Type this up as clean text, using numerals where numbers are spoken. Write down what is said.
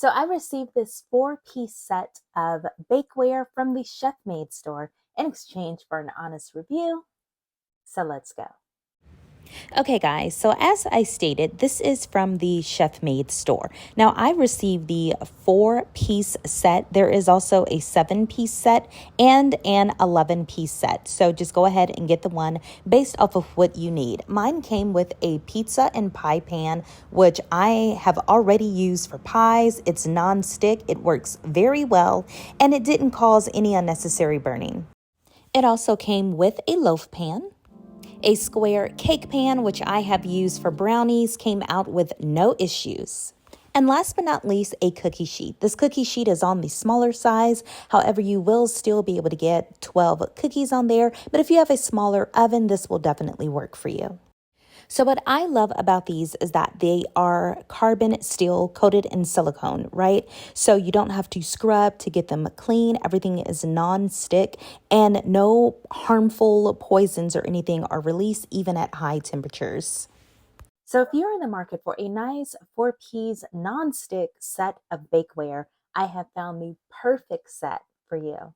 So I received this four-piece set of bakeware from the CHEFMADE store in exchange for an honest review. So let's go. Okay, guys, so as I stated, this is from the CHEFMADE store. Now, I received the four-piece set. There is also a seven-piece set and an 11-piece set. So just go ahead and get the one based off of what you need. Mine came with a pizza and pie pan, which I have already used for pies. It's non-stick. It works very well, and it didn't cause any unnecessary burning. It also came with a loaf pan. A square cake pan, which I have used for brownies, came out with no issues. And last but not least, a cookie sheet. This cookie sheet is on the smaller size. However, you will still be able to get 12 cookies on there. But if you have a smaller oven, this will definitely work for you. So what I love about these is that they are carbon steel coated in silicone, right? So you don't have to scrub to get them clean. Everything is non-stick and no harmful poisons or anything are released even at high temperatures. So if you're in the market for a nice four-piece non-stick set of bakeware, I have found the perfect set for you.